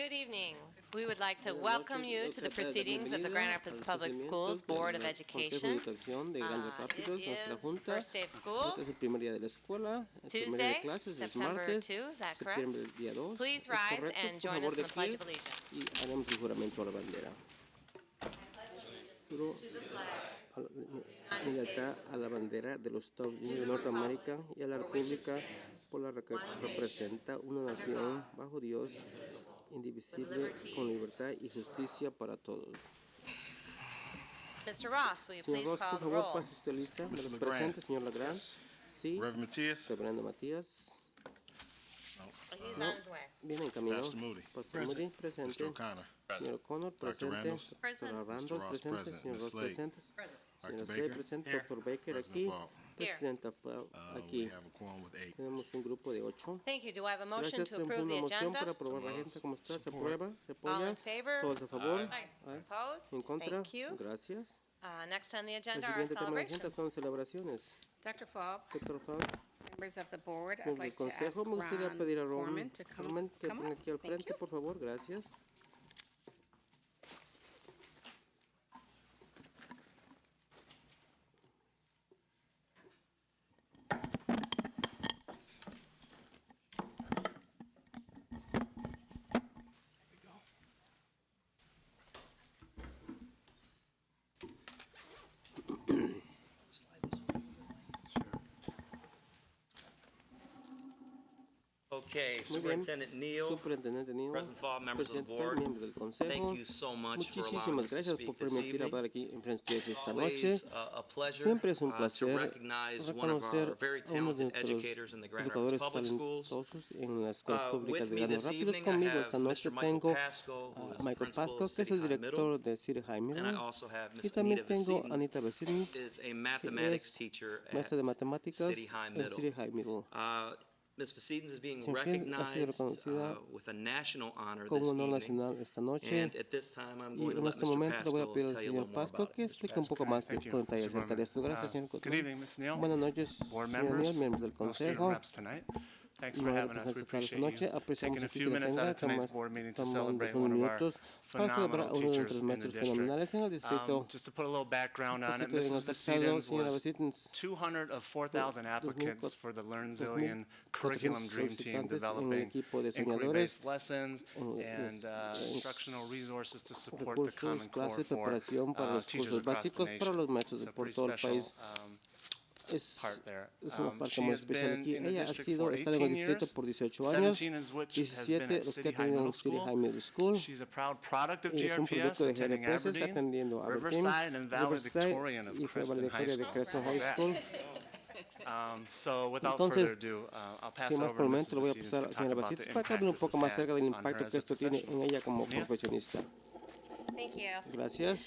Good evening. We would like to welcome you to the proceedings of the Grand Rapids Public Schools Board of Education. It is the first day of school, Tuesday, September 2, is that correct? Please rise and join us in the Pledge of Allegiance. Lealtad a la bandera de los Estados Unidos de Norteamérica y a la República por la que representa una nación bajo Dios, indivisible, con libertad y justicia para todos. Mr. Ross, will you Señor please Ross, call por the favor, roll? pase usted lista. Mr. Me lo LeGrand. presente, señor Legrand. Sí. Reverend Matias. Reverendo Matías. He's No. on his way. Viene en camino. Pastor Moody. Pastor Moody, presente. Mr. O'Connor. Señor O'Connor, Dr. presente. Randalls. Present. Dr. Randalls, Mr. Ross, presente. present. Señor Ms. Ross, Slade. presente. Present. Dr. Señor Baker. Slade, presente. Dr. Baker, President aquí. Falk. Here. Presidenta Falk, We aquí. have a quorum with 8. Tenemos un grupo de 8. Thank you. Do I have a motion Gracias, to tenemos approve una the moción agenda? para aprobar la agenda como está. Se Support. aprueba, se All apoya. in favor? Todos a favor. Aye. Aye. Opposed? En contra. Thank you. Gracias. Next on the El agenda are our siguiente tema de la agenda celebrations. son celebraciones. Dr. Falk, Dr. Falk, members of the board, I'd miembros del like to ask consejo, me gustaría Ron pedir a Ron Gorman to come Gorman que up. venga aquí al Thank frente, you. por favor. Gracias. Okay, Muy bien. Superintendent Neal, Superintendente Neal, President Fall, members of the presidente, board, miembros del consejo. thank you so much for allowing Muchísimas us to gracias por speak this permitir evening. hablar aquí en frente de ustedes esta noche. Always a pleasure Siempre es un to placer recognize one of reconocer our very a uno de talented nuestros educators in the Grand Rapids educadores Public Schools. talentosos en las escuelas públicas With de me Grand this Rapids. evening, I Conmigo have esta noche Mr. Michael tengo Pasco, who is a the Michael principal Pasco, of que es City el High director Middle, de City High and I Middle. also have Y Miss también Anita tengo a Vesidens, Anita Vesidens, is a que mathematics es teacher at maestra de matemáticas City High en Middle. City High Middle. Ms. Vesidens is being Señor Vesidens ha sido recognized reconocida with a national honor como this honor evening. nacional esta noche. And at this time, I'm Y going to en let este Mr. momento le voy a Pasco pedir al tell you a señor little more Pasco about que it. explique un poco más Thank you, con detalles Mr. acerca de esto. Gracias, señor Good evening, Ms. Neal, Buenas noches, board señor members, Neal, miembros del no student consejo. reps tonight. Thanks for No having us. We representantes esta appreciate noche. you Apreciamos taking a aquí few que minutes out venga, of tonight's board meeting to tomando celebrate unos one of our minutos para celebrar a phenomenal uno de teachers nuestros in the maestros district. fenomenales en el distrito. Just to put a little background on it, Un poquito de Mrs. nuestro estado, Vesidens señora was Vesidens, 200 of 4,000 applicants for the LearnZillion Curriculum Dream Team, developing inquiry-based lessons and instructional resources to support the recursos, Common Core clases, for preparación para los teachers cursos across the básicos para nation. los maestros It's de a por pretty todo el special país. Es part there. una parte She muy has especial been aquí. in the Ella ha district sido, for estado en el 18 distrito years, por 18 años, 17 is which has been 17 at los que City ha High tenido Middle en City School. High Middle School. She's a proud product of Es un GRPS, producto de attending GRPS, Aberdeen, atendiendo a Aberdeen, Riverside, and valedictorian of y fue Creston High valedictoria de School. Creston How High about School. that? So without Entonces, further ado, I'll pass Sin it más over por to el Mrs. momento, le voy a Vesidens pasar to a la talk señora about the Basis para que impact hable un this poco has más acerca del had on impacto her que as a esto tiene professional. en ella como Mia? profesionista. Thank you. Gracias.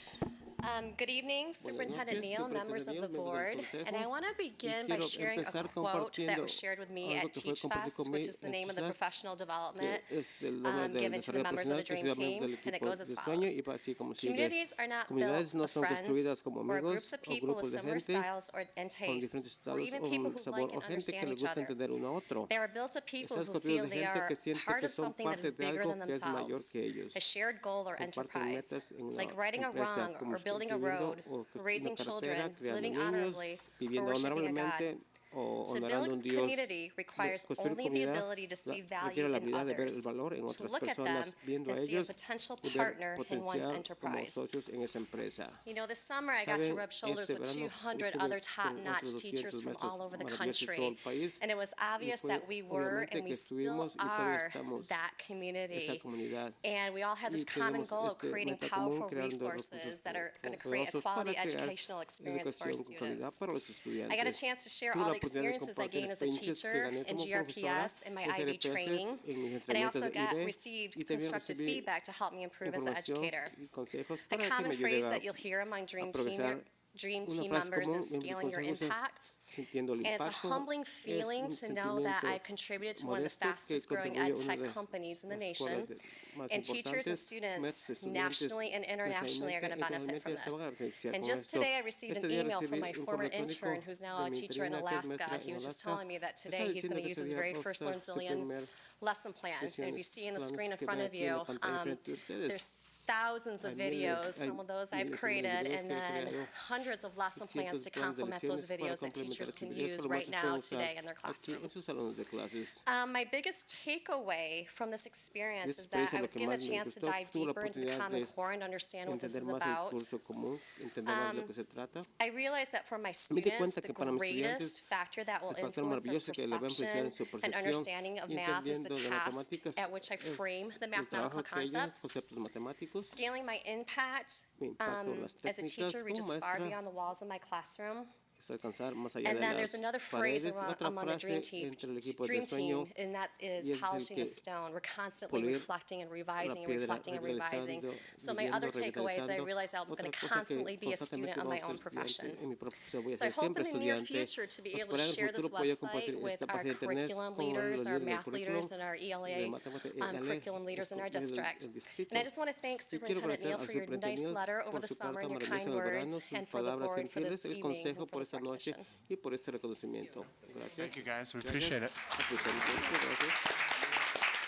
Good evening, Superintendent noches, Neal, members of the Superintendente Neal, board. miembros del And I want to begin by quiero sharing a empezar quote that compartiendo was shared with me algo at que fue Teach compartido Fest, conmigo which is the en name of the Teach Fest, professional development que es el nombre del given to the desarrollo members of the profesional que Dream se llama Team, del and it equipo goes as de sueño y follows. va así como sigue. Communities are not Comunidades built no of son friends construidas como or amigos groups of o people with grupos de similar gente styles or, and con tastes, diferentes or estados even o people who sabor like o and gente que understand le each gusta other. entender uno a otro. They are built of people Estás who construido feel de they gente are que siente part que of son something that is parte de bigger algo than que es mayor themselves, que ellos. a shared goal or Comparten enterprise, metas en la like righting a empresa, wrong como or building a construyendo road, o raising una children, carretera, creando living niños, honorably, for viviendo worshiping a God. honorablemente o To honorando a un build Dios. community requires Construir only the comunidad ability to see value requiere la in habilidad de ver el others, valor en to otras look at personas, them viendo a and see a ellos potential y ver partner in one's potencial como enterprise. socios en esa empresa. You know, this summer I got to Saben, rub shoulders este with verano 200 estuve other con top-notch otros teachers 200 from maestros all over the maravillosos de todo country. el país, And it was obvious fue that we were obviamente and we que still estuvimos y todavía are estamos that esa community. comunidad. And we all have this Y common tenemos goal of creating meta común, powerful creando resources recursos that are going to create a poderosos para quality crear educational experience for our educación con calidad students. para los estudiantes. I got a chance to share Tuve all la the oportunidad de experiences I compartir gained as a experiencias que teacher gané in como GRPS profesora and my en IB GRPS, training, en mis and I entrenamientos also de IB, received y también constructive recibí feedback to help me improve as an información educator. y consejos A para que common me phrase ayude that a you'll hear among Dream progresar. Team Una frase members común is en scaling your consejos es impact. sintiendo el And it's a impacto, humbling es feeling un to know that sentimiento I've contributed to one of the modesto que fastest growing contribuye a ed una tech de las companies in the escuelas nation. más And teachers and importantes, students maestros, estudiantes, nationally and internationally are going to benefit from internacionalmente se van a this. beneficiar And con just esto. today I received Este an día email from recibí my un former correo electrónico intern who's now de a mi teacher in interina que es Alaska. maestra He en was just Alaska. telling me that Está today he's going diciendo to que use este his día very va a first usar su LearnZillion primer lesson plan. And if you see in the screen in que front ven of aquí en la you, pantalla frente de ustedes. there's thousands of Hay miles- videos, some of those hay I've miles y created, miles de videos and que he then creado. hundreds of lesson plans to Cientos de planes de complement those lecciones para videos that complementar teachers estos can videos que use los right maestros now pueden usar today in their aquí en classrooms. sus salones de clases. My biggest takeaway from this experience Esta is that experiencia I lo was que given a más me chance to gustó dive tuve la deeper into the oportunidad Common de Core and understand what this entender is más el about. curso común, entender más de lo que se trata. I realized that for my Me di students, cuenta the que para mis greatest estudiantes factor that will el factor influence their maravilloso que le va a influenciar perception en su and percepción understanding of y math is the entendiendo de task matemáticas at which I es frame the el mathematical trabajo que ellos, concepts. conceptos matemáticos, Scaling my impact mi impacto, las as a técnicas teacher como reaches far maestra, beyond the walls of my classroom. es alcanzar más allá And de then las there's another phrase paredes, otra among the frase entre el equipo de dream sueño team, and that is y es el polishing que the stone. We're constantly pulir reflecting and revising la and piedra, reflecting and revising. revitalizando, So my viviendo, other takeaway is that I revitalizando. realized I'm Otra going to cosa que constantly be a student constantemente of my vamos a own ser profession. estudiante, en mi profesión voy a So I ser hope in siempre the near estudiante. future to be able Espero to en el share this futuro poder website compartir with esta our página de internet curriculum con leaders, los our líderes del math leaders, currículum, and our de ELA matemáticas, curriculum leaders in our líderes district. del distrito. And I just want to thank Y quiero Superintendent agradecer Neal al for your nice superintendente letter over por the su summer carta and your maravillosa kind en el verano, words, sus and for the palabras board for gentiles, this el evening consejo and for por this esta noche recognition. y por este reconocimiento. Gracias. Thank you, guys. We Gracias. appreciate it. Apreciamos mucho, gracias.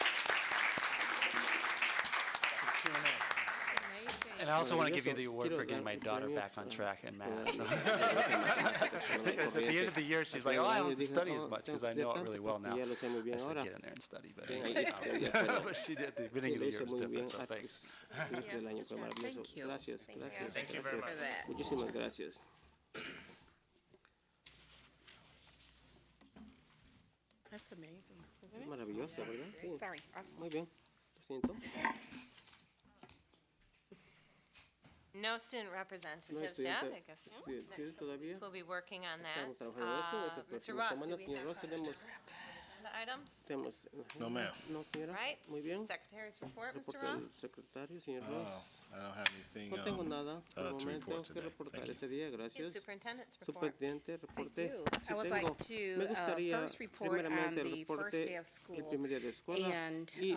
And I also want to give you the Maravilloso. award Quiero for getting dar my un daughter premio back on track in math. So. Because Because at the end of the year, she's like, "Oh, I don't have to study as much because I know it really well now." I said, "Get in there and study." But, but she did at the beginning of the year was different. So thanks. Del año fue maravilloso. Thank you. Gracias, Thank you. gracias. Thank you very gracias. much. For that. Muchísimas gracias. That's amazing, isn't it? Maravilloso, ¿verdad? Sí. Sorry. Awesome. Muy bien. Lo siento. No student No representatives yet, estudiante I guess. estudiante todavía. So we'll be working on Estamos that. trabajando en eso. Estas Mr. próximas Ross, do semanas, we señor have Ross, tenemos, the items? No, ma'am. No, señora. Right? Muy bien. Secretary's report, Mr. Reporte del Ross? secretario, señor Ross. I don't have anything No tengo nada por el to momento report que today. reportar Thank you. ese día. Yes, Gracias. Superintendent's report. Superintendente, I reporte. do. Sí I would tengo. like to Me gustaría first report on primeramente el the first reporte day of el school. primer día de escuela And y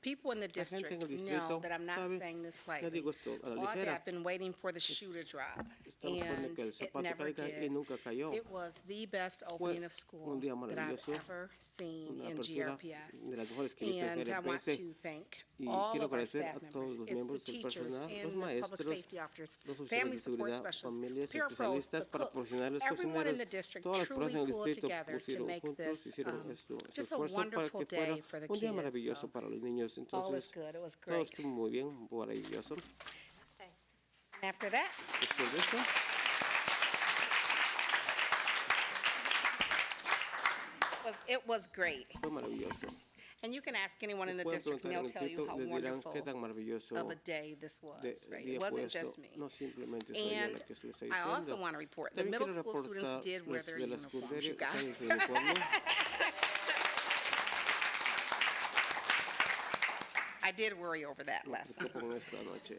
people in the la gente en district el know distrito that I'm not sabe, saying this no lightly. digo esto a la All day ligera. I've been waiting for the shoe to drop, Estamos esperando and que el it zapato never caiga y did. nunca cayó. It was the best opening of school un día that I've maravilloso, ever seen Una in apertura GRPS. de las mejores que he visto en And I want GRPS. to thank Y all quiero of our agradecer staff a todos members. los It's the miembros del teachers personal, los and the public maestros, safety officers, los oficiales family de support seguridad, specialists, familias peer pros, the especialistas para cooks, profesionales, everyone in the cocineros, district todas las personas truly en el pulled distrito together to pusieron make juntos, this hicieron su just a esfuerzo para wonderful que fuera day for the un día kids. maravilloso So para los niños. all was Entonces, good. It was todo great. estuvo muy bien, maravilloso. Stay. After that, Después de esto, it was great. fue maravilloso. And you can ask anyone in the Pueden district, and preguntar en they'll el tell you distrito, how les dirán wonderful qué tan maravilloso of a day this was, right? día It fue wasn't esto. just me. No simplemente soy yo And la que se lo está I also diciendo. want to report, the También middle quiero school students reportar did wear los their de la uniforms, secundaria you usaron guys. su uniforme. I did worry over that last night. Con esta noche.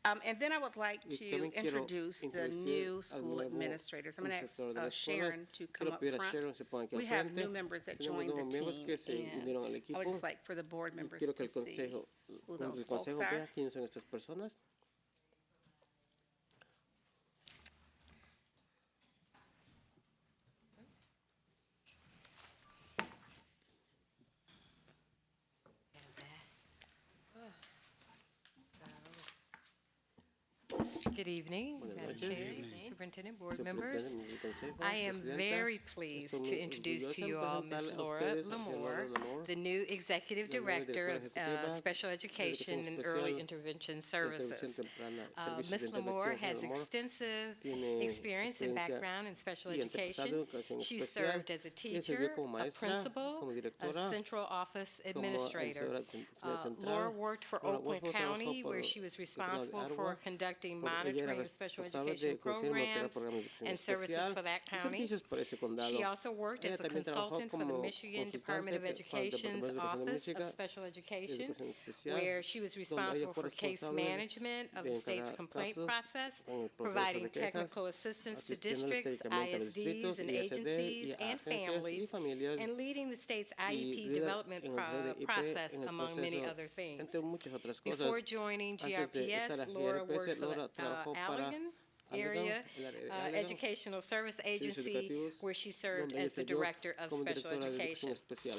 And then I would like Y to también quiero introduce the introducir new al school nuevo administrators. I'm going to ask instructor de las Sharon escuelas. to come Quiero up pedir a front. Sharon se ponga aquí al We have frente. new members that Tenemos joined the nuevos miembros team, que se unieron al and I equipo. would just like for the board Y members quiero que to el see consejo, who el those folks consejo are. vea quiénes son estas personas. Good evening, Buenas Madam noches. Chair, Superintendent, board members. Superintendente del consejo, I am presidenta. very Estoy pleased to muy introduce to orgullosa you de all presentarle Ms. a Laura ustedes a Lamore, Laura Lamore, the new Executive la nueva Director of directora ejecutiva Special de Education Educación and Early Especial Intervention Intervención Services. temprana, servicios de Ms. Lamore intervención. has Señora Lamore extensive tiene experience and experiencia background in special y antepasado education. en educación She especial. served as a Ella teacher, sirvió como a maestra, principal, como a directora, central office como administrator. administradora central. Laura worked for Laura Oakland trabajó County, por where she was el condado de responsible for Aragua, conducting ella era monitoring of special responsable education de conseguir monitorear programs programas de educación and services especial for that y county. servicios para ese condado. She also worked Ella as a también trabajó consultant for the como Michigan Department of consultante para el Education's Departamento de Educación de Office of Michigan Special de Education, Educación Especial, where she was donde ella responsible fue for case responsable management of de the state's encargar complaint casos process, con el proceso providing de quejas, technical assistance to asistiéndoles districts, técnicamente a los ISDs, distritos, and ISD agencies y and agencias y families, familias and leading the state's y IEP líder development en el desarrollo de IP process, en el among many proceso, other things. entre muchas otras cosas. Before joining Antes de estar GRPS, a Laura worked GRPS, for Laura the trabajó para Allegan Allegan, Area el área de Allegan, Educational Service servicios Agency, educativos, where she served donde ella as the sirvió Director of como Special directora de educación Education. especial.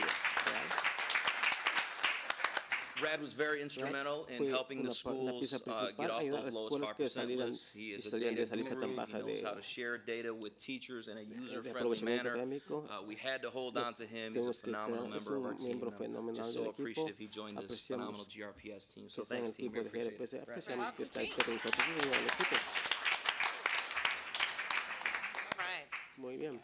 real. Real. Brad was very instrumental in helping the schools get off those lowest 5% lists. He is a data guru. He knows how to share data with teachers in a user-friendly manner. We had to hold on to him. He's a phenomenal member of our team. I'm just so appreciative he joined this phenomenal GRPS team. So thanks, team. We appreciate it. All right. Muy bien.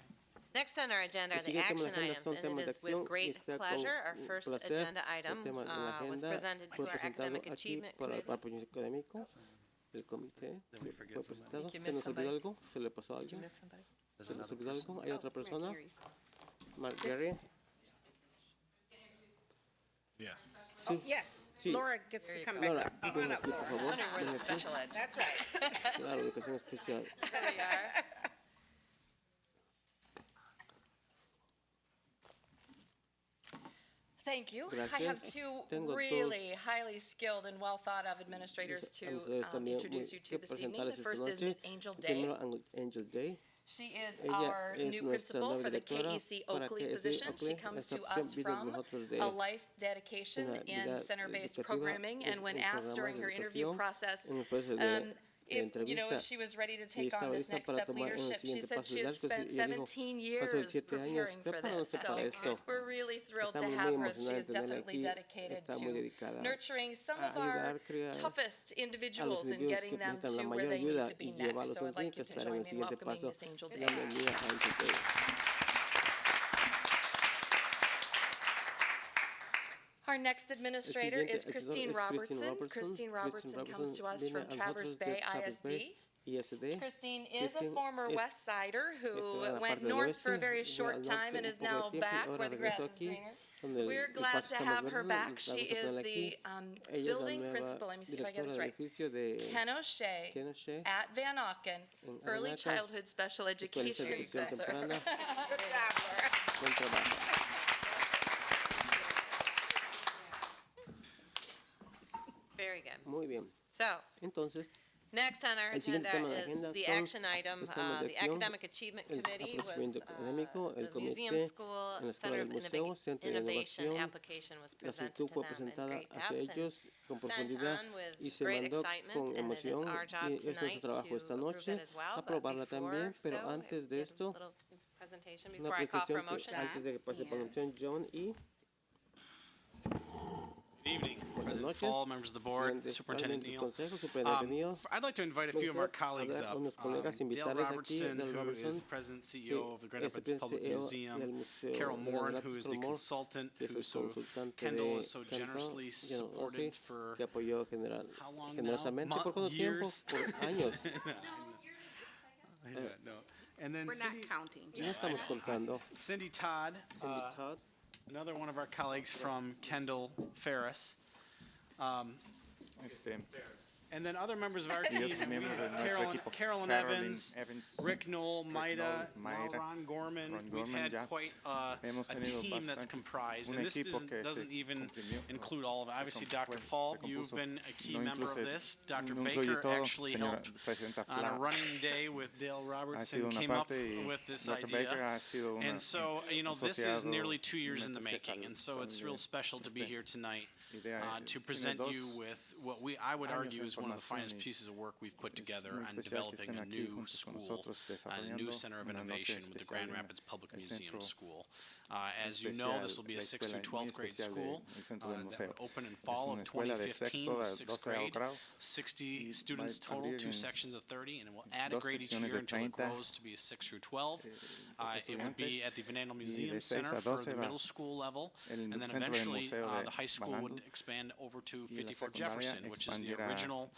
Next on our agenda are the action items, and it is with great pleasure. Our first agenda item was presented to our Academic Achievement Committee. El comité Did we forget fue somebody? presentado. Did you ¿Se miss nos olvidó somebody? algo? ¿Se le pasó a Did you alguien? miss somebody? There's ¿Se nos another olvidó person. algo? ¿Hay otra persona? Gary. Mark Gary. Yes. Oh, yes. Sí. Laura gets to come back Laura, up. Come ven on up, aquí, por Laura. favor. Wondering where the Ven aquí. special ed. That's right. Claro, educación especial. There we are. Thank you. I Gracias. have two Tengo really highly skilled and well thought of administrators to Ustedes también introduce you to que this evening. presentarles The esta first is noche. Ms. Angel Day. Primero, Angel Day. She is Ella our es new nuestra principal nueva for the directora KEC para Oakley KEC position. She Oakley. comes Esta to opción us vino de from nosotros de a life dedication una in vida center-based educativa, programming, and when un asked programa during de her interview educación, process, en el proceso de if entrevista, she was ready to si take on estaba this lista next para step tomar el leadership, she siguiente said paso she de has liderazgo, spent ella dijo, 17 pasó years 7 años preparing for preparándose this. para So esto. we're really thrilled to Estamos have muy her. She emocionados is de tenerla definitely aquí. dedicated Está muy to dedicada nurturing some a of our ayudar, criar toughest a los individuals and individuos getting que them necesitan la to where mayor they need ayuda to be y next. llevarlos So donde I'd tienen like que you to estar en join el me in siguiente welcoming paso. Ms. Angel Day. Bienvenida a Angel Day. Our next administrator is Christine Robertson. Christine Christine Robertson comes to us viene from a Traverse nosotros de Bay Traverse Bay ISD. ISD. Christine is a Christine former es- West Sider who de la went parte del north for a oeste, very fue short al time norte and un is poco de now tiempo y back ahora where the regresó grass is aquí, greener. donde We're el glad pasto to está más have her verde. back. Nos She gusta is tenerla the aquí. Ella es la building nueva principal, let me see if I get directora this del right, edificio de Ken O'Shea Ken O'Shea at Van Auken en Early Aranaca, Childhood Special Escuela de Education Educación Center. Temprana. Good job, Laura. Buen trabajo. Very good. Muy bien. So, Entonces, next on our el siguiente agenda tema de la is agenda the son action item, los temas de the acción, Academic Achievement el Committee procedimiento with académico, el the Museum comité School en la Center Escuela of del Museo, Centro de Innovation Innovación. application was La presented solicitud to fue them in presentada great hacia depth ellos con and sent profundidad on with y se great mandó excitement, con and it is emoción our job y es nuestro tonight trabajo to esta approve noche it as well. But aprobarla también, before pero so, antes de give esto, a little presentation una before I call for a presentación que motion. antes de que pase por moción, John y Good evening, buenas President noches, Fall, members of the board, presidente Superintendent del Neal. Consejo, superintendente Neal. I'd like to invite a Me few of our gustaría colleagues hablar a up. unos colegas, Dale invitarles aquí, Robertson, Dale who Robertson, is the President and que CEO of the Grand es el Rapids Public CEO del Museum, Museo Carol de Moore, Grand who Rapids, is the Carol Moore, consultant que es who el so consultante Kendall de so Canto, generously supported for que apoyó how long now? generosamente por cuánto tiempo, Years? por años. Yeah, no. And then We're not Cindy, counting. No estamos contando. Cindy Todd, Cindy Todd, another one of our colleagues from Kendall Ferris. And then other members of our team, Carolyn Evans, Rick Knoll, Maida, Ron Gorman. We've had quite a team that's comprised, and this doesn't even include all of it. Obviously, Dr. Fall, you've been a key member of this. Dr. Baker actually helped on a running day with Dale Robertson, came up with this idea. And so, this is nearly 2 years in the making, and so it's real special to be here tonight to present you with what I would argue is one of the finest pieces of work we've put together on developing a new school, a new center of innovation with the Grand Rapids Public Museum School. As you know, this will be a 6th through 12th grade school that would open in fall of 2015, 6th grade. 60 students total, 2 sections of 30, and it will add a grade each year until it grows to be a 6th through 12. It will be at the Vanandel Museum Center for the middle school level, and then eventually the high school would expand over to 54 Jefferson, which is the original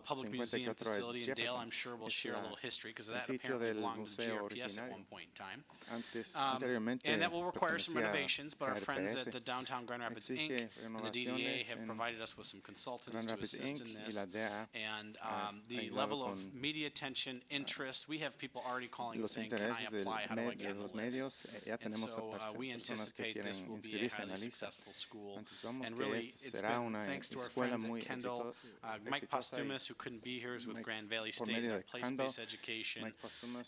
public museum facility. And Dale, I'm sure, will share a little history because that apparently belonged to GRPS at one point in time. And that will require some renovations, but our friends at the Downtown Grand Rapids Inc. and the DDA have provided us with some consultants to assist in this. And the level of media attention, interest, we have people already calling and saying, can I apply? How do I get on the list? And so we anticipate this will be a highly successful school and really really, it's been thanks to our friends at Kendall, Mike Postumus, who couldn't be here, is with Grand Valley State in their place-based education.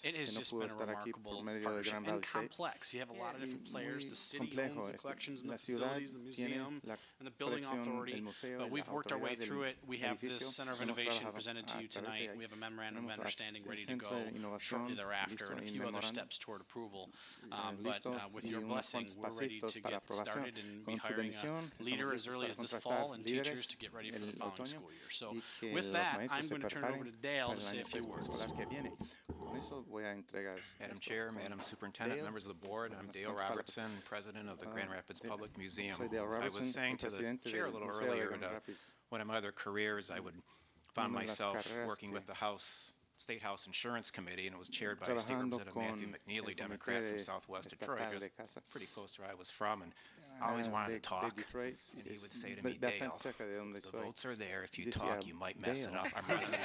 It has just been a remarkable partnership and complex. You have a lot of different players. The city owns the collections and the facilities, the museum, and the building authority. But we've worked our way through it. We have this Center of Innovation presented to you tonight. We have a memorandum of understanding ready to go shortly thereafter, and a few other steps toward approval. But with your blessing, we're ready to get started and be hiring a leader as early as this fall and teachers to get ready for the following school year. So with that, I'm going to turn it over to Dale to say a few words. Madam Chair, Madam Superintendent, members of the board, I'm Dale Robertson, President of the Grand Rapids Public Museum. I was saying to the chair a little earlier, in one of my other careers, I found myself working with the State House Insurance Committee, and it was chaired by State Representative Matthew McNeely, Democrat from Southwest Detroit, just pretty close to where I was from, and I always wanted to talk, and he would say to me, Dale, the votes are there. If you talk, you might mess it up. I'm running the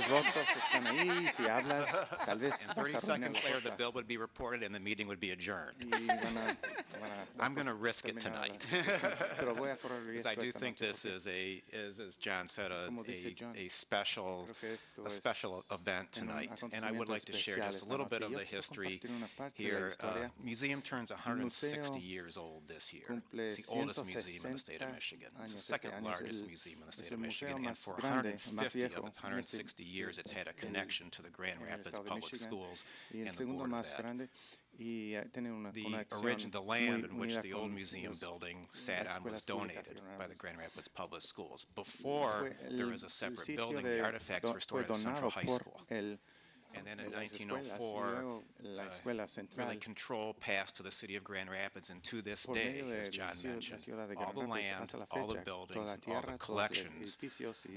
bill. And 30 seconds later, the bill would be reported and the meeting would be adjourned. I'm going to risk it tonight. Because I do think this is as John said, a special event tonight. And I would like to share just a little bit of the history here. Museum turns 160 years old this year. It's the oldest museum in the state of Michigan. It's the second largest museum in the state of Michigan, and for 150 of its 160 years, it's had a connection to the Grand Rapids Public Schools and the Board of Ed. The land in which the old museum building sat on was donated by the Grand Rapids Public Schools. Before there was a separate building, the artifacts were stored at Central High School. And then in 1904, really control passed to the city of Grand Rapids, and to this day, as John mentioned, all the land, all the buildings, and all the collections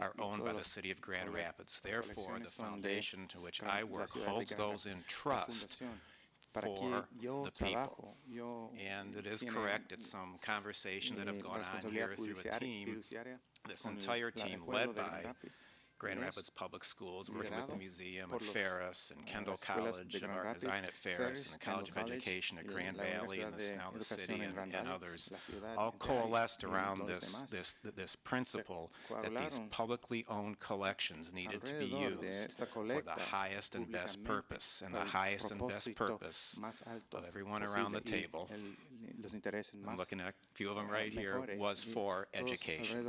are owned by the city of Grand Rapids. Therefore, the foundation to which I work holds those in trust for the people. And it is correct that some conversations that have gone on here through a team, this entire team led by Grand Rapids Public Schools, working with the museum at Ferris and Kendall College and Art Design at Ferris and the College of Education at Grand Valley and now the city and others, all coalesced around this principle that these publicly owned collections needed to be used for the highest and best purpose. And the highest and best purpose of everyone around the table, I'm looking at a few of them right here, was for education.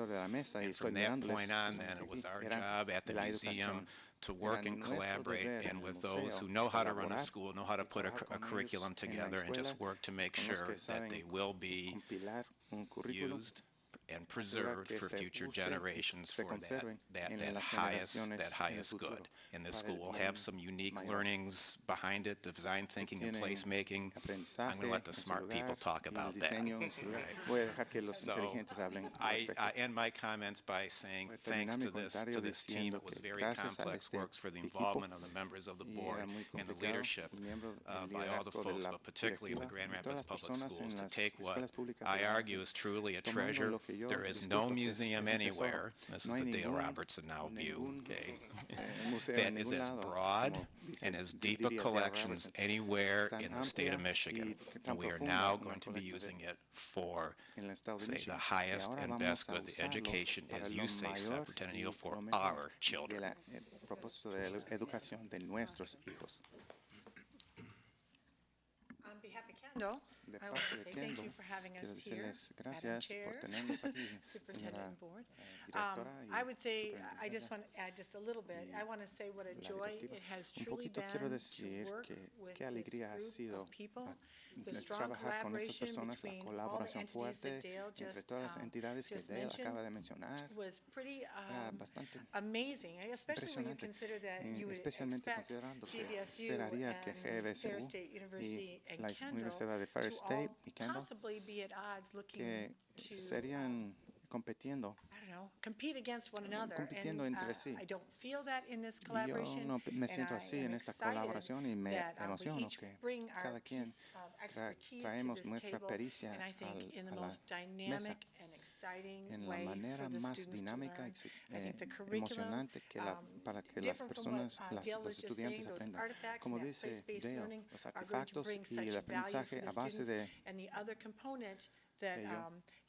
And from that point on, then, it was our job at the museum to work and collaborate and with those who know how to run a school, know how to put a curriculum together, and just work to make sure that they will be used and preserved for future generations for that highest good. And this school will have some unique learnings behind it, design thinking and placemaking. I'm going to let the smart people talk about that. So I end my comments by saying thanks to this team. It was very complex work for the involvement of the members of the board and the leadership by all the folks, but particularly the Grand Rapids Public Schools, to take what I argue is truly a treasure. There is no museum anywhere, this is the Dale Robertson now view, okay, that is as broad and as deep a collection as anywhere in the state of Michigan. And we are now going to be using it for, say, the highest and best good, the education, as you say, Superintendent Neal, for our children. On behalf of Kendall, I want to say thank you for having us here, Madam Chair, Superintendent and Board. I would say, I just want to add just a little bit. I want to say what a joy it has truly been to work with this group of people. The strong collaboration between all the entities that Dale just mentioned was pretty amazing, especially when you consider that you would expect GVSU and Ferris State University and Kendall to all possibly be at odds looking to compete against one another. And I don't feel that in this collaboration. And I am excited that we each bring our piece of expertise to this table, and I think in the most dynamic and exciting way for the students to learn. I think the curriculum, different from what Dale was just saying, those artifacts and that place-based learning are going to bring such value for the students. And the other component that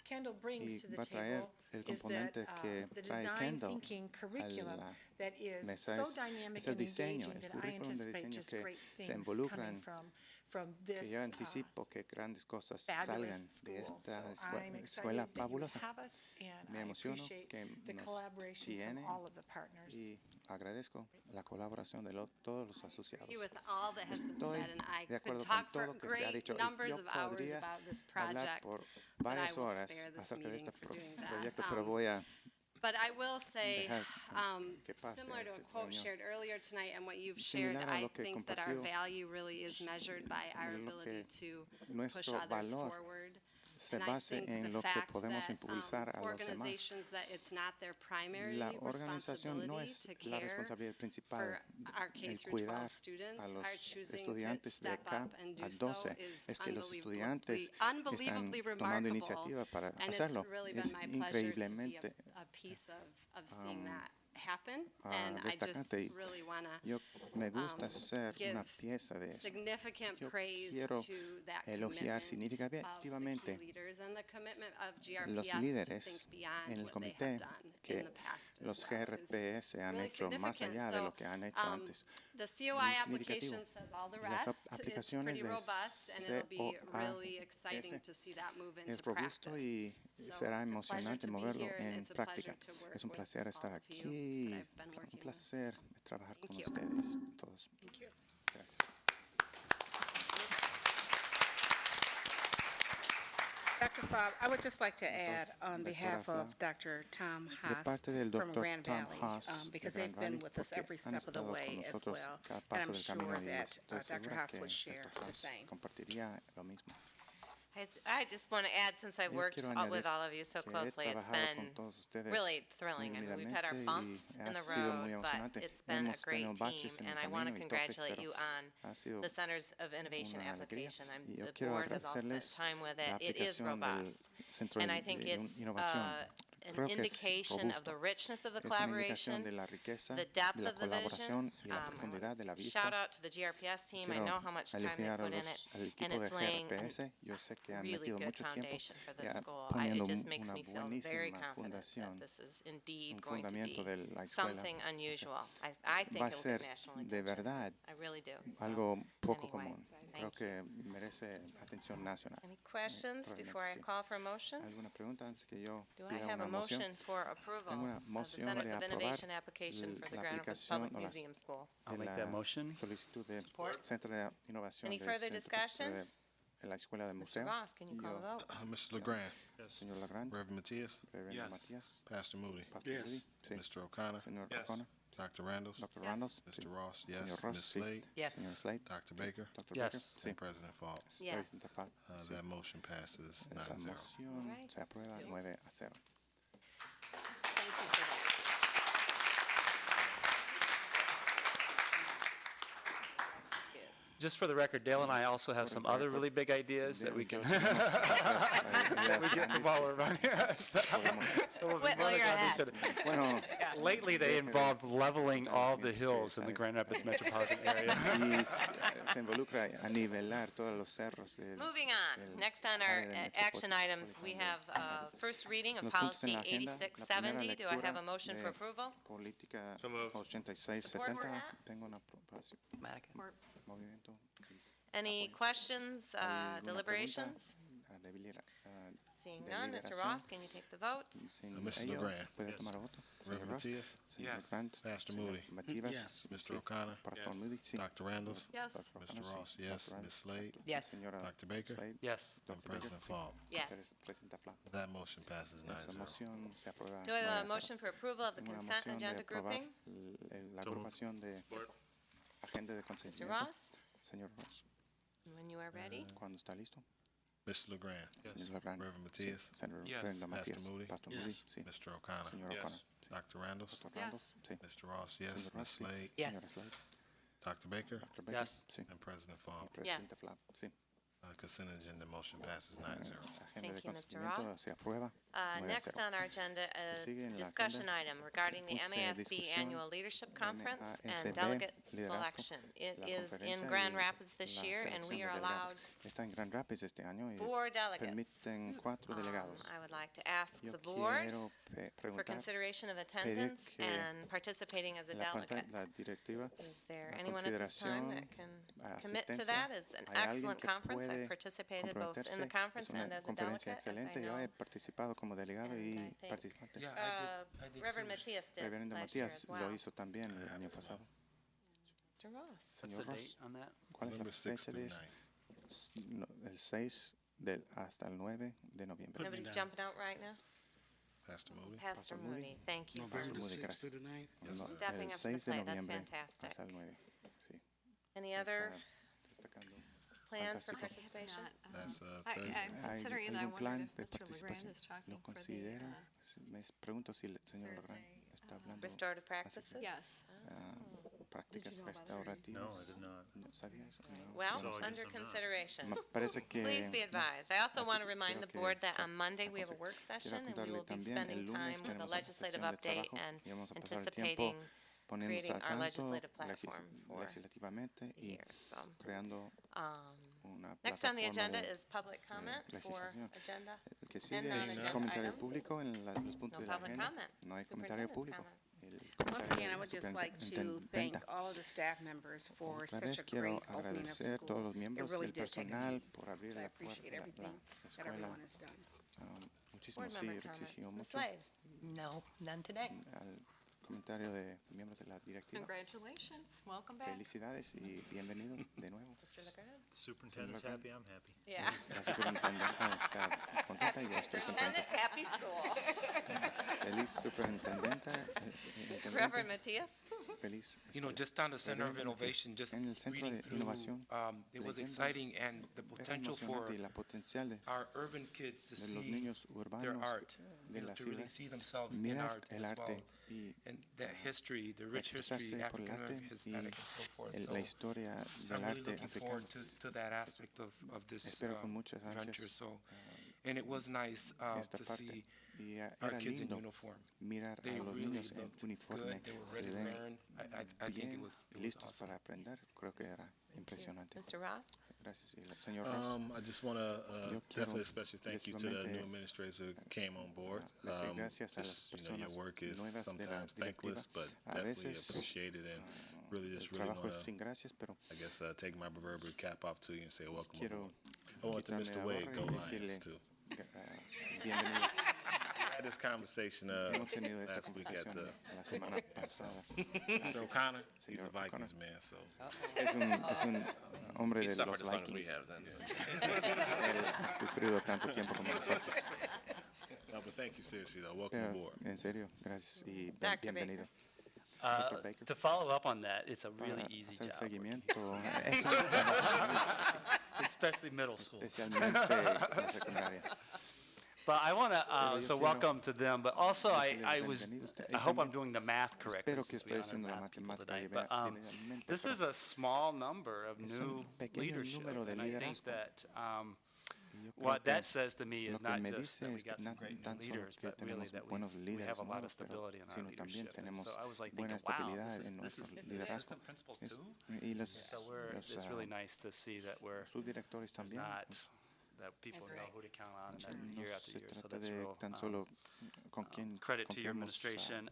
Kendall brings y to the va a traer table el is that componente que the trae design Kendall thinking a curriculum la that is mesa so es dynamic el and diseño, engaging el that I currículum de anticipate diseño just que great se things involucran. coming from this Yo anticipo que grandes cosas salgan fabulous de school. esta So I'm escuela excited that you fabulosa. have us, and Me I emociono appreciate que the nos collaboration from tiene all of the partners. y agradezco la colaboración de todos los asociados. Agree with all that has been Estoy said, and I de could acuerdo talk con for todo lo que se ha great dicho y numbers yo of hours podría about this hablar project, por but I varias will horas spare this acerca de meeting este for doing that. proyecto, pero voy a But I will say, dejar que pase similar to a este quote reunión. shared earlier tonight and what you've shared, Similar a I lo que think that our compartió, value really is measured by our lo ability que to push nuestro others valor forward. se And I base think en the lo que fact podemos that impulsar a los demás. organizations that it's not their primary La organización no responsibility es to la care responsabilidad principal for our K el through 12 cuidar a students los are choosing to estudiantes de step K up and a do so 12, is es que los estudiantes están unbelievably tomando remarkable. iniciativa para And hacerlo. it's really Es been my pleasure to be increíblemente a piece of seeing that happen, and I just destacante. really want to Yo me gusta ser give una pieza de eso. significant Yo praise quiero to that elogiar commitment of the significativamente key leaders and the commitment of los GRPS to líderes think beyond en el what they comité have done in que the past as los well is GRPS han really hecho más significant. allá de So, lo que han hecho antes. the COI Muy application significativo. says all the Y las rest. It's aplicaciones pretty de robust, and it'll be really COAS exciting to see that move es into robusto practice. y So será it's a pleasure emocionante to be moverlo here, and en it's a práctica. pleasure to work Es un with placer estar all of you aquí, that I've been un working with. placer trabajar con Thank you. ustedes todos. Thank you. Gracias. Dr. Fobb, I would just like to add on behalf of Dr. Tom Haas parte del from Dr. Grand Tom Valley, Haas because de they've Grand been Valley, with us porque every han step of the estado con way as nosotros well. cada And paso I'm del sure camino y that estoy Dr. segura Haas que would share Dr. the Haas same. compartiría lo mismo. I just want to add, since I've Yo worked quiero with añadir all of you so que he closely, it's trabajado been con todos ustedes really thrilling. I mean, we've had our humildemente bumps y in the ha sido muy road, but emocionante. it's been a Hemos great tenido team, baches en el and I want to camino y topes, congratulate pero you on ha sido the Centers of Innovation una alegría. application. Y yo The quiero board has all spent agradecerles time with la it. It is aplicación del robust, Centro and I de think it's Innovación. an Creo que es indication of the robusto. richness of the Es una indicación collaboration, de la riqueza, the de depth la of the vision. colaboración y la profundidad de la vista. Shout out to the GRPS team. I Quiero know how much time they elogiar put in it, al and equipo de it's laying a GRPS. Yo sé que han really metido good mucho tiempo foundation for y this school. It poniendo just makes una me feel very buenísima confident that fundación, this is indeed un going to fundamento be de la escuela. something unusual. I think Va a it will ser get national de attention. verdad I really do. So, algo poco anyway, común. thank Creo you. que merece atención nacional. Any questions Probablemente before I sí. call for a motion? ¿Alguna pregunta antes que yo Do I pida have a una moción? motion for approval Tengo una of the moción Centers de of aprobar Innovation application for the la Grand Rapids aplicación Public o Museum School? I'll de make la that motion. solicitud del Centro de Innovación Any del further Centro discussion? de la Escuela de Mr. Museo. Ross, can you call the vote? Mr. LeGrand. Señor Legrand. Reverend Matias. Reverendo Yes. Matías. Pastor Moody. Pastor Yes. Moody. Sí. Mr. O'Connor. Señor Yes. O'Connor. Dr. Randalls. Dr. Yes. Randalls. Mr. Sí. Ross, yes. Señor Ross. Ms. Sí. Slade. Yes. Señor Slade. Dr. Baker. Dr. Yes. Baker. Sí. And President Falk. Yes. Presidente Falk. Sí. That motion passes Esa 9-0. moción Alright. se aprueba 9-0. Thank you for that. Just for the record, Dale and I also have some other really big ideas that we can Yo tenemos that we get while we're running. So we'll be Whittle, more than you're happy ahead. to- Bueno, Lately, they involve leveling all the hills in the Grand Rapids metropolitan area. y se involucra a nivelar todos los cerros. Moving on, next on our action items, we have first reading of Los puntos en policy la agenda, la primera 8670. Do I have a lectura motion for de approval? Política So moved. 8670. Support. Tengo una aprobación. Movimiento. please. Any questions, ¿Alguna deliberations? pregunta? Seeing none, Mr. Ross, can you take the vote? Sin Mr. ello, LeGrand. ¿puede Yes. tomar voto? Reverend Señor Ross. Matias. Señor Yes. Grant. Pastor Señor Moody. Matías. Yes. Mr. O'Connor. Pastor Yes. Moody, sí. Dr. Randalls. Yes. Dr. Mr. O'Connor, Ross, sí. yes. Dr. Ms. Slade. Yes. Señora Dr. Baker. Slade. Yes. And Dr. Baker. President Falk. Yes. Presidenta Fla. That motion passes Esa 9-0. moción se aprueba. Do I have a 9-0. motion for approval of the Tengo una consent moción de agenda aprobar grouping? la agrupación de agenda de Mr. consentimiento. Ross, Señor Ross, when you are ready. cuando está listo. Mr. LeGrand. Señor Legrand. Reverend Matias. Señor Yes. Reverendo Pastor Matías. Moody. Pastor Yes. Moody, sí. Mr. O'Connor. Señor Yes. O'Connor, sí. Dr. Randalls. Dr. Randalls, sí. Mr. Ross, yes. Señor Ross, Ms. sí. Slade. Yes. Señora Slade. Dr. Baker. Dr. Baker, Yes. sí. And President Falk. Presidente Yes. Fla, sí. Consent agenda motion passes 9-0. Agenda Thank de you, Mr. consentimiento Ross. se aprueba Next on our agenda, a discussion item regarding the MASB Annual Leadership Conference and delegate selection. It is in Grand Rapids this year, and we are allowed 4 delegates. I would like to ask the board for consideration of attendance and participating as a delegate. Is there anyone at this time that can commit to that? It's an excellent conference. I've participated both in the conference and as a delegate, as I know. Como delegado y participante. Reverend Matias did Reverendo last year Matías as well. lo hizo también el año pasado. Mr. Ross. What's the date on that? ¿Cuál es la fecha de el 6 hasta el 9 de noviembre? Nobody's jumping out right now? Pastor Moody. Pastor Moody, thank you for November 6th to the 9th. stepping up to the plate. That's fantastic. Hasta el 9, sí. Any other Destacando. plans for participation? That's I'm considering it. I wondered if Mr. LeGrand is talking ¿Lo for the, considera? Me pregunto si el señor Legrand está hablando. Restorative practices? yes. Prácticas restaurativas. No, I did not. ¿No sabía eso? No. Well, So I guess under I'm not. consideration. Me parece que Please be advised. I also want to remind the creo que board that se on Monday we have a work session and we will be también spending el time lunes with the tenemos una legislative sesión de update trabajo and y vamos a pasar el anticipating tiempo poniéndonos creating al our tanto legislative platform for legislativamente y here. So, creando una next on the plataforma agenda de is public comment for legislación. agenda El que and sigue es non-agenda comentario items. público en los puntos No de la public agenda. comment. No hay comentario Superintendent's público. comments. Once again, I would just like to thank all of the staff members for Otra such vez a quiero great opening of agradecer a todos los school. It miembros really del did take a personal deep, por abrir so I la appreciate puerta, everything that escuela. everyone has done. Muchísimo, Board sí, member comments. exigió Ms. mucho. Slade. No, none today. Al comentario de miembros de la directiva. Congratulations. Welcome back. Felicidades y bienvenido de nuevo. Mr. LeGrand? Superintendent's happy, I'm happy. Yeah. La superintendenta está contenta y yo estoy contento. Happy school. Feliz superintendenta. Reverend Matias? Feliz. You know, just on the Center of Innovation, just En el centro reading de through, innovación, it was leyendo, exciting and the era potential for emocionante y la potencial de our urban kids to los see niños their urbanos art, de you know, la to really ciudad, see themselves in mirar art el as well. arte y And that history, the rich history, expresarse por el African arte American, Hispanic, and so forth. y la historia So del I'm really arte looking forward africano. to that aspect of this Espero con muchas venture. ansias So, and it was nice esta to parte. see Y our era kids in lindo uniform. mirar They a los really niños en looked uniforme, good. They were se ready to ven learn. I think bien it was listos awesome. para aprender. Creo que era impresionante. Mr. Ross? Gracias. Y el señor Ross. I just want to Yo quiero definitely a special thank you to the new definitivamente administrators who came on board. decir gracias a las Just, you know, your personas work is nuevas de la sometimes directiva. thankless, but A definitely veces, appreciated and really el just really trabajo want es to, sin gracias, pero I guess, take my proverbial cap off to you and say welcome quiero aboard. I want to quitarme Mr. la Wade, gorra go y Lions, decirle too. bienvenido. I had this conversation Hemos tenido esta last week at conversación the la semana pasada. Mr. O'Connor. He's a Señor Vikings O'Connor. man, so Es un hombre He de suffered los as long as we Vikings. have then. Él ha sufrido tanto tiempo como nosotros. no, but thank you seriously though. Welcome Pero, aboard. en serio, gracias y Dr. bienvenido. Uh, Baker. to follow up on that, it's a really Para easy hacer job, seguimiento, es un trabajo especially middle school. especialmente la secundaria. But I want to, Pero yo so quiero welcome to them, but also decirles I bienvenidos. I hope I'm También doing the math correctly espero que since we estoy honor haciendo la math people matemática tonight. bien- But bien- this pero is a small number of es un new pequeño leadership, número de and I think liderazgo. that Y yo creo what que that says to me lo is que not me just that dice we es got que some no great new tan solo leaders, que but really tenemos that buenos we have líderes a lot of nuevos, pero stability in our sino también leadership. And tenemos so I was like buena thinking, wow, estabilidad en this nuestro is liderazgo. assistant principals Es- too. Y los, So it's really nice to see that we're subdirectores también. not that people That's know right. who to count on and that year No after se year. So trata that's de real tan solo con quién credit to your confiamos, administration.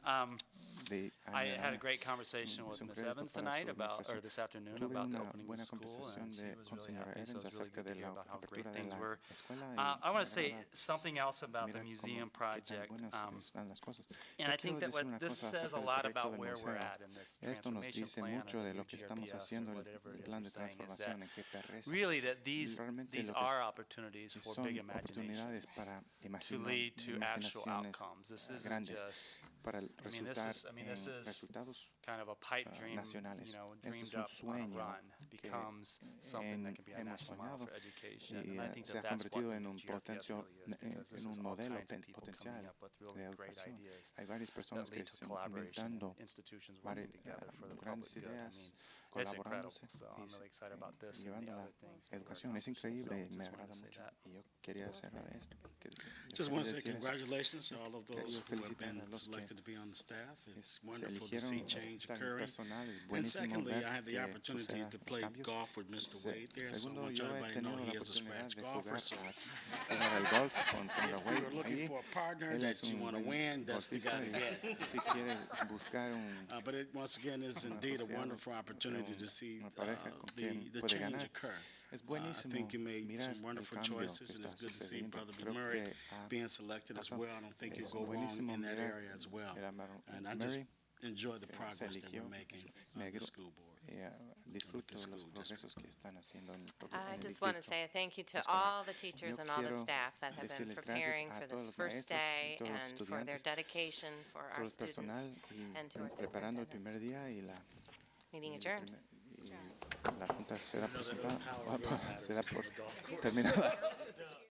de I año en had a año. great conversation with Es un Ms. crédito Evans para tonight su about, or administración. this afternoon Tuve about the una opening of buena the school, conversación and she de, was con really señora happy, so Evans it's really acerca good de to hear la about how great apertura de things la were. escuela y I want to say agrada something else about the mirar museum cómo, qué tan project. buenas están las cosas. And Yo I think quiero that decir what una this cosa says a acerca del lot proyecto about del where we're museo. at in this Esto nos transformation dice plan, mucho or de the lo que estamos GRPS, or haciendo, whatever it el is plan we're de saying, is that transformación en GRPS. really that these Realmente lo que are opportunities for son big oportunidades imaginations para to imaginar lead to actual imaginaciones outcomes. This isn't grandes just, para I mean, resultar this en is resultados kind of a pipe dream, nacionales. you know, Esto dreamed es un up on a sueño run. becomes something that can be a national model for education. y And I think se ha that that's what convertido the en new un GRPS really is, because this en is un all modelo kinds of people coming potencial up with really de great educación. ideas Hay varias personas that que lead to están collaboration and inventando institutions working together for the grandes public good. I ideas, mean, it's incredible. colaborándose So I'm really excited about this and llevando the la other things that we're educación. Es accomplishing. So increíble y me just wanted agrada to say mucho. that. Y yo quería cerrar esto. Just want to say decir eso. congratulations to all of those Quería who have felicitar been a los selected to be on the staff. It's se wonderful to see eligieron change tal occurring. personal. Es And buenísimo secondly, ver I had the que opportunity sucedan to los play cambios. golf with Mr. Wade there, so I Segundo, want yo he everybody to know tenido he la is a oportunidad scratch de golfer. jugar So jugar al golf con Sandra if Wade you're looking allí. for a partner Él es that you un want to buen win, that's the golfista guy to y get. si quiere buscar But it once again is un indeed a asociado, wonderful opportunity to see una pareja con quien the puede change ganar. occur. Es I buenísimo think you made mirar some el wonderful cambio choices, que and está it's good to see sucediendo. Brother Creo McMurray que being selected as well. I don't think you es go wrong buenísimo in that mirar area as well. el And I just Murray enjoy the que se progress that eligió. we're making Me at the agro- school board. disfruto de los progresos que están haciendo en I el just want to distrito say thank you to escolar. all the teachers Yo and all the quiero staff that have been decirles preparing gracias a for todos this los first maestros y day todos los and for their estudiantes, dedication for todo our el students personal and to our preparando el superintendent. primer día y la Meeting adjourned. la junta será presentada será por terminada.